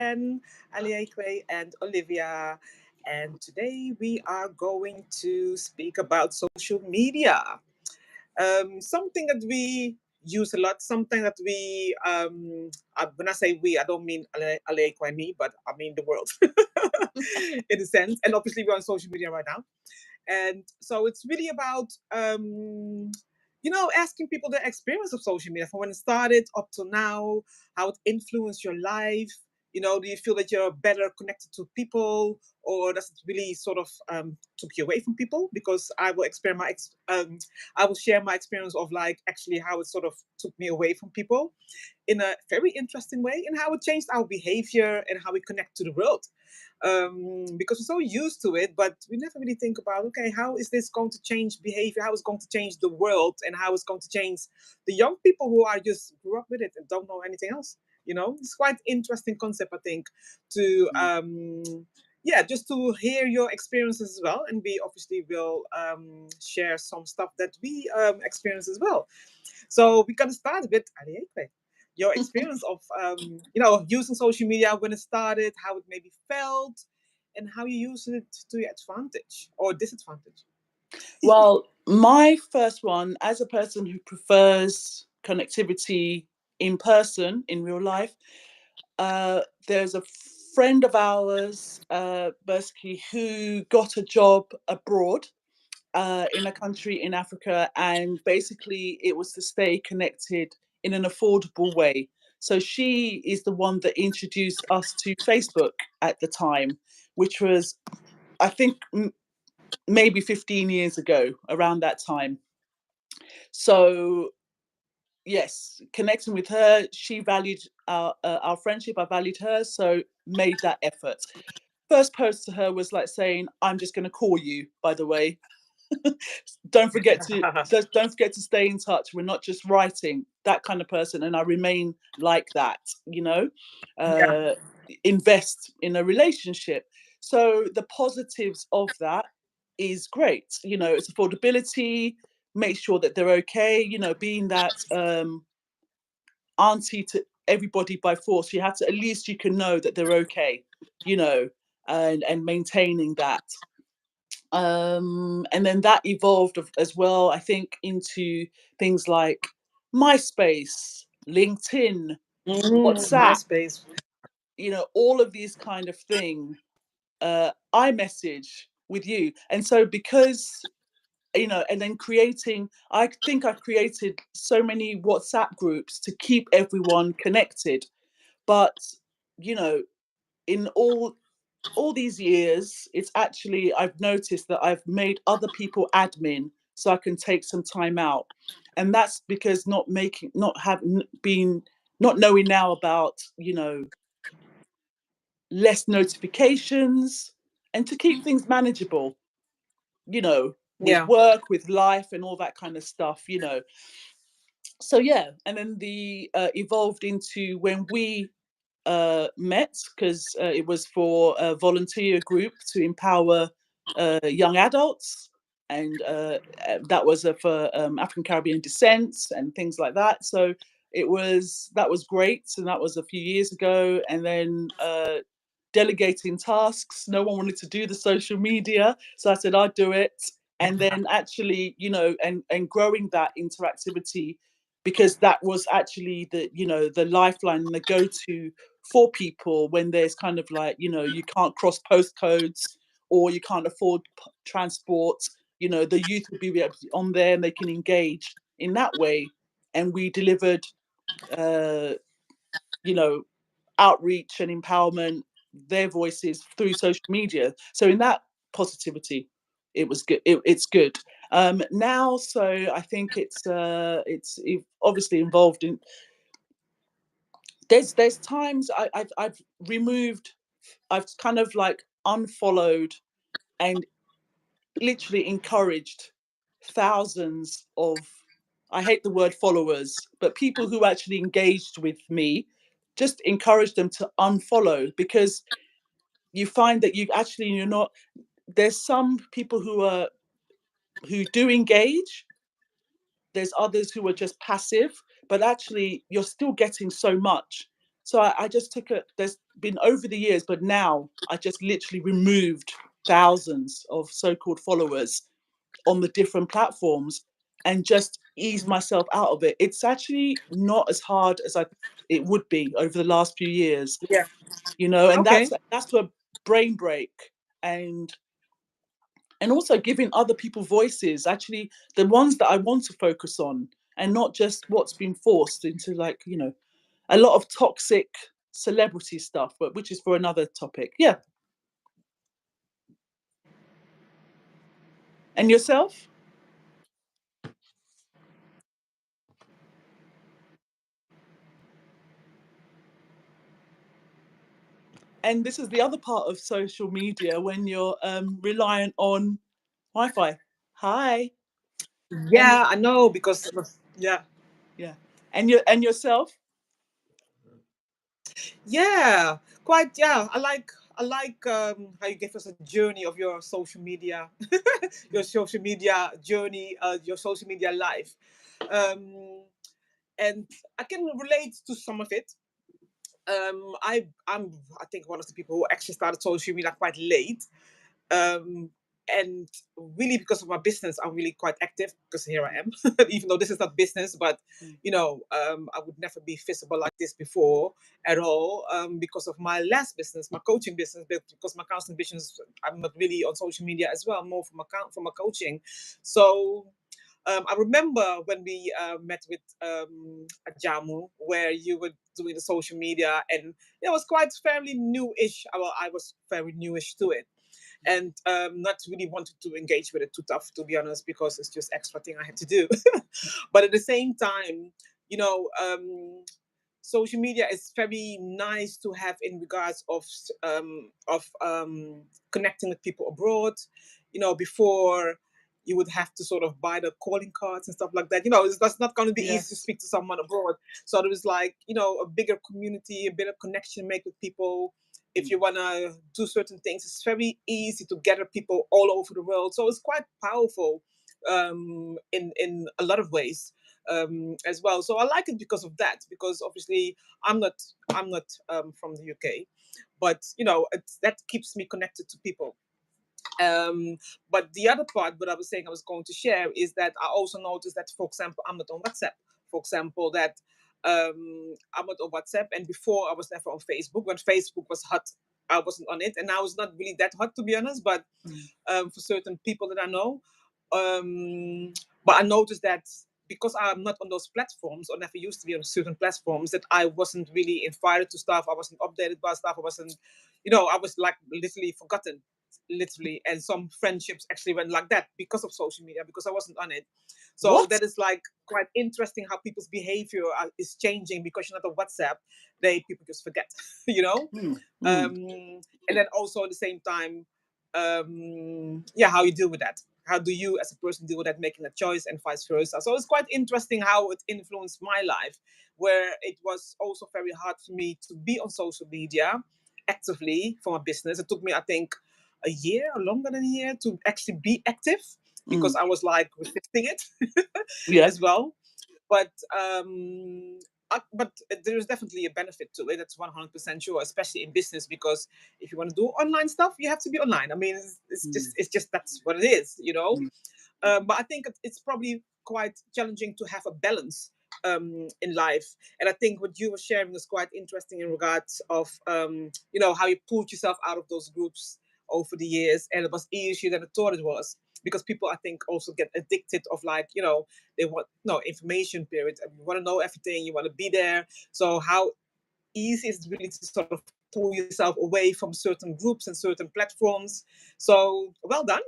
again, ALEAKWE and Olivia. And today we are going to speak about social media. Something that we use a lot, something that when I say we, I don't mean ALEAKWE and me, but I mean the world in a sense. And obviously we're on social media right now. And so it's really about, asking people their experience of social media from when it started up to now, how it influenced your life. Do you feel that you're better connected to people, or does it really sort of took you away from people? Because I will share my experience of like actually how it sort of took me away from people in a very interesting way, and how it changed our behavior and how we connect to the world. Because we're so used to it, but we never really think about, okay, how is this going to change behavior? How is it going to change the world? And how is it going to change the young people who are just grew up with it and don't know anything else? It's quite interesting concept, I think, to just to hear your experiences as well. And we obviously will share some stuff that we experience as well. So we're gonna start with Ariete. Your experience of using social media when it started, how it maybe felt, and how you use it to your advantage or disadvantage. Well, my first one, as a person who prefers connectivity in person, in real life, there's a friend of ours, basically, who got a job abroad in a country in Africa, and basically it was to stay connected in an affordable way. So she is the one that introduced us to Facebook at the time, which was, I think, maybe 15 years ago, around that time. So yes, connecting with her, she valued our friendship, I valued her, so made that effort. First post to her was like saying, "I'm just going to call you, by the way. don't forget to stay in touch. We're not just writing." That kind of person, and I remain like that. Yeah. Invest in a relationship. So the positives of that is great. It's affordability. Make sure that they're okay. Being that auntie to everybody by force, you have to, at least you can know that they're okay. And maintaining that. And then that evolved as well, I think, into things like MySpace, LinkedIn, WhatsApp, MySpace. all of these kind of thing. iMessage with you. And so because, and then I think I've created so many WhatsApp groups to keep everyone connected. But, in all these years, it's actually, I've noticed that I've made other people admin so I can take some time out. And that's because not knowing now about, less notifications, and to keep things manageable, with Yeah. work, with life, and all that kind of stuff. So yeah, and then the evolved into when we met, because it was for a volunteer group to empower young adults, and that was for African Caribbean descent and things like that. So that was great, and that was a few years ago. And then delegating tasks, no one wanted to do the social media, so I said I'd do it. And then actually, and growing that interactivity, because that was actually the lifeline and the go-to for people when there's kind of like, you can't cross postcodes, or you can't afford transport. The youth will be able to be on there, and they can engage in that way. And we delivered outreach and empowerment, their voices through social media. So in that positivity, it was good. It's good now. So I think it's obviously involved in. There's times I've removed, I've kind of like unfollowed and literally encouraged thousands of, I hate the word followers, but people who actually engaged with me, just encourage them to unfollow, because you find that you're not, there's some people who do engage, there's others who are just passive, but actually you're still getting so much. So I just took there's been over the years, but now I just literally removed thousands of so-called followers on the different platforms and just ease myself out of it. It's actually not as hard as it would be over the last few years, Yeah. you know, and Okay. that's a brain break. And also giving other people voices, actually the ones that I want to focus on, and not just what's been forced into, like, you know, a lot of toxic celebrity stuff, but which is for another topic. Yeah. And yourself? And this is the other part of social media when you're reliant on Wi-Fi. Hi. And Yeah, I know, because yeah. yeah. And yourself? Yeah, quite. Yeah, I like how you give us a journey of your social media, your social media journey, your social media life, um, and I can relate to some of it. I think one of the people who actually started social media quite late, um, and really because of my business, I'm really quite active because here I am, even though this is not business, but Mm. I would never be visible like this before at all, because of my last business, my coaching business, but because my counseling business, I'm not really on social media as well, more for my coaching. So I remember when we met with Ajamu, where you were doing the social media, and it was quite fairly newish. Well, I was very newish to it, and not really wanted to engage with it too tough, to be honest, because it's just extra thing I had to do. But at the same time, you know, social media is very nice to have in regards of connecting with people abroad. Before you would have to sort of buy the calling cards and stuff like that. That's not going to be easy to Yes. speak to someone abroad. So there was like, a bigger community, a bit of connection made with people. If Mm. you want to do certain things, it's very easy to gather people all over the world. So it's quite powerful, in a lot of ways, as well. So I like it because of that. Because obviously I'm not from the UK, but that keeps me connected to people. But the other part, what I was saying I was going to share, is that I also noticed that, for example, I'm not on WhatsApp. For example, that I'm not on WhatsApp, and before I was never on Facebook. When Facebook was hot, I wasn't on it, and now it's not really that hot, to be honest. But Mm. for certain people that I know, um, but I noticed that because I'm not on those platforms, or never used to be on certain platforms, that I wasn't really invited to stuff. I wasn't updated by stuff. I wasn't, I was like literally forgotten, literally. And some friendships actually went like that because of social media, because I wasn't on it. So What? that is like quite interesting how people's behavior is changing because you're not on WhatsApp. People just forget, you know. Mm. Mm. And then also at the same time, yeah, how you deal with that. How do you, as a person, deal with that, making a choice, and vice versa? So it's quite interesting how it influenced my life, where it was also very hard for me to be on social media actively for my business. It took me, I think, a year or longer than a year to actually be active, because Mm. I was like resisting it Yeah. as well. But there is definitely a benefit to it. That's 100% sure, especially in business, because if you want to do online stuff, you have to be online. I mean, it's just Mm. it's just that's what it is. Mm. But I think it's probably quite challenging to have a balance in life. And I think what you were sharing is quite interesting in regards of how you pulled yourself out of those groups over the years, and it was easier than I thought it was. Because people, I think, also get addicted of, like, they want no information period. And you want to know everything. You want to be there. So how easy is it really to sort of pull yourself away from certain groups and certain platforms? So well done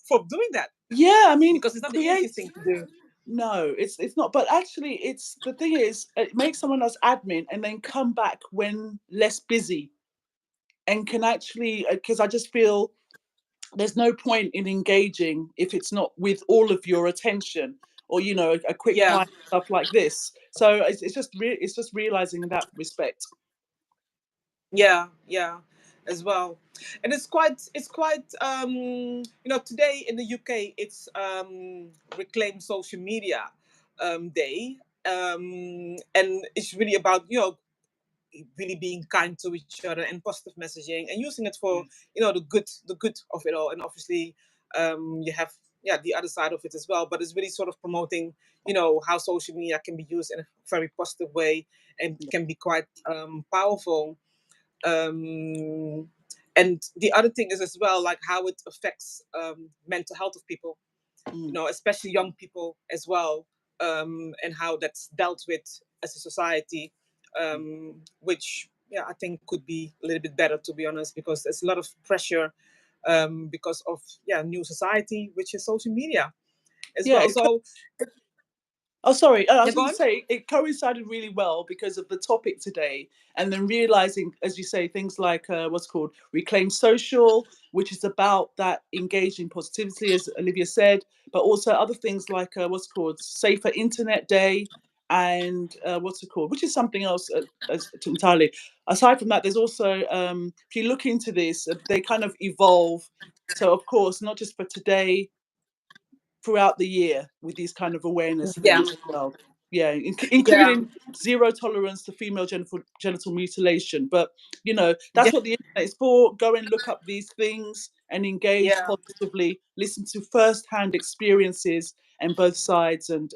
for doing that, Yeah, I mean, because it's not the create. easiest thing to do. No, it's not. But actually, it's the thing is, it makes someone else admin and then come back when less busy, and can actually, because I just feel there's no point in engaging if it's not with all of your attention, or a quick Yeah, hi, stuff like this. So it's just realizing in that respect. yeah, as well. And it's quite today in the UK, it's Reclaim Social Media Day. And it's really about really being kind to each other and positive messaging and using it for, you know, the good of it all. And obviously, you have, yeah, the other side of it as well. But it's really sort of promoting, you know, how social media can be used in a very positive way and can be quite powerful. Um, and the other thing is as well, like how it affects mental health of people, you know, especially young people as well, and how that's dealt with as a society, which, yeah, I think could be a little bit better, to be honest, because there's a lot of pressure because of, yeah, new society, which is social media as Yeah, well. So, oh, sorry. I yeah, was go going to on. say it coincided really well because of the topic today, and then realizing, as you say, things like what's called Reclaim Social, which is about that engaging positivity, as Olivia said, but also other things like what's called Safer Internet Day, and what's it called, which is something else entirely. Aside from that, there's also, if you look into this, they kind of evolve. So, of course, not just for today, throughout the year with these kind of awareness Yeah, things as well. Yeah, yeah, including zero tolerance to female genital mutilation. But, you know, yeah, that's what the internet is for. Go and look up these things and engage yeah. positively, listen to first-hand experiences and both sides, and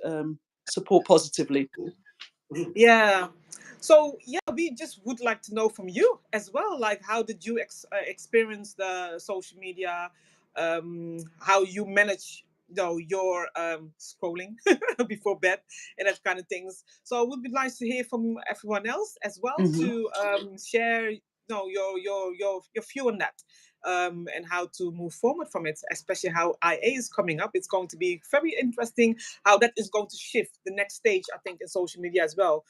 support positively. Yeah. So, yeah, we just would like to know from you as well. Like, how did you experience the social media? How you manage, you know, your scrolling before bed and that kind of things. So, it would be nice to hear from everyone else as well Hmm. to share, you know, your view on that. And how to move forward from it, especially how IA is coming up. It's going to be very interesting how that is going to shift the next stage, I think, in social media as well,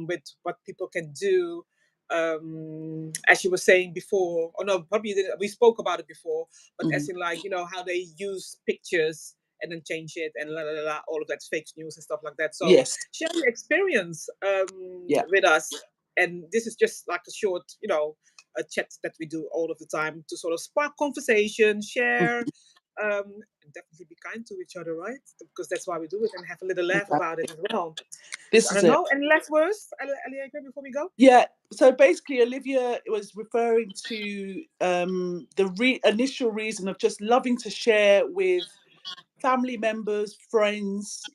with what people can do. As you were saying before, or no, probably we spoke about it before, but Hmm. as in, like, you know, how they use pictures and then change it and la la la, all of that's fake news and stuff like that. So Yes. share your experience Yeah. with us. And this is just like a short, you know, a chat that we do all of the time to sort of spark conversation, share, definitely be kind to each other, right? Because that's why we do it, and have a little laugh about it Exactly. as well. So This I is don't it. know. Any last words, ALEAKWE, before we go? Yeah. So basically, Olivia was referring to the initial reason of just loving to share with family members, friends,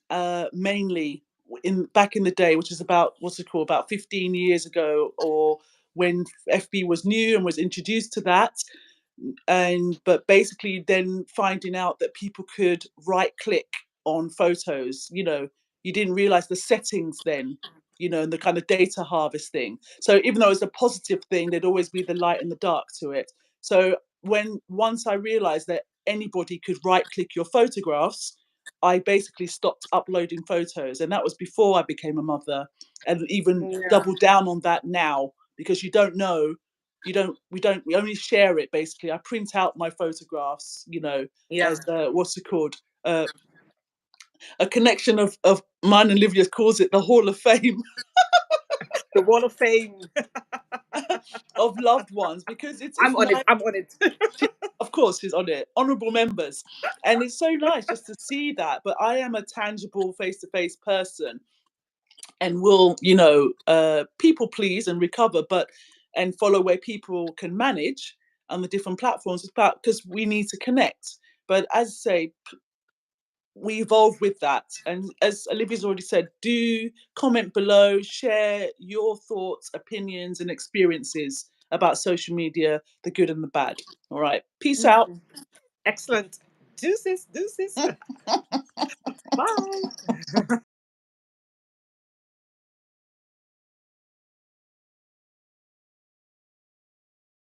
mainly in back in the day, which is about what's it called, about 15 years ago, or when FB was new and was introduced to that. And but basically then finding out that people could right click on photos, you know, you didn't realize the settings then, you know, and the kind of data harvesting. So even though it's a positive thing, there'd always be the light and the dark to it. So when once I realized that anybody could right click your photographs, I basically stopped uploading photos, and that was before I became a mother, and even Yeah, double down on that now, because you don't know, we only share it. Basically, I print out my photographs, you know, yeah. as what's it called, a connection of mine and Olivia calls it the Hall of Fame The Wall of Fame. of loved ones, because I'm it's on it. nice. I'm on it. Of course, she's on it, honourable members, and it's so nice just to see that. But I am a tangible face-to-face person, and will, you know, people please and recover, but and follow where people can manage on the different platforms. It's about, because we need to connect. But as I say, we evolve with that. And as Olivia's already said, do comment below, share your thoughts, opinions, and experiences about social media, the good and the bad. All right. Peace out. Excellent. Deuces, deuces. Bye.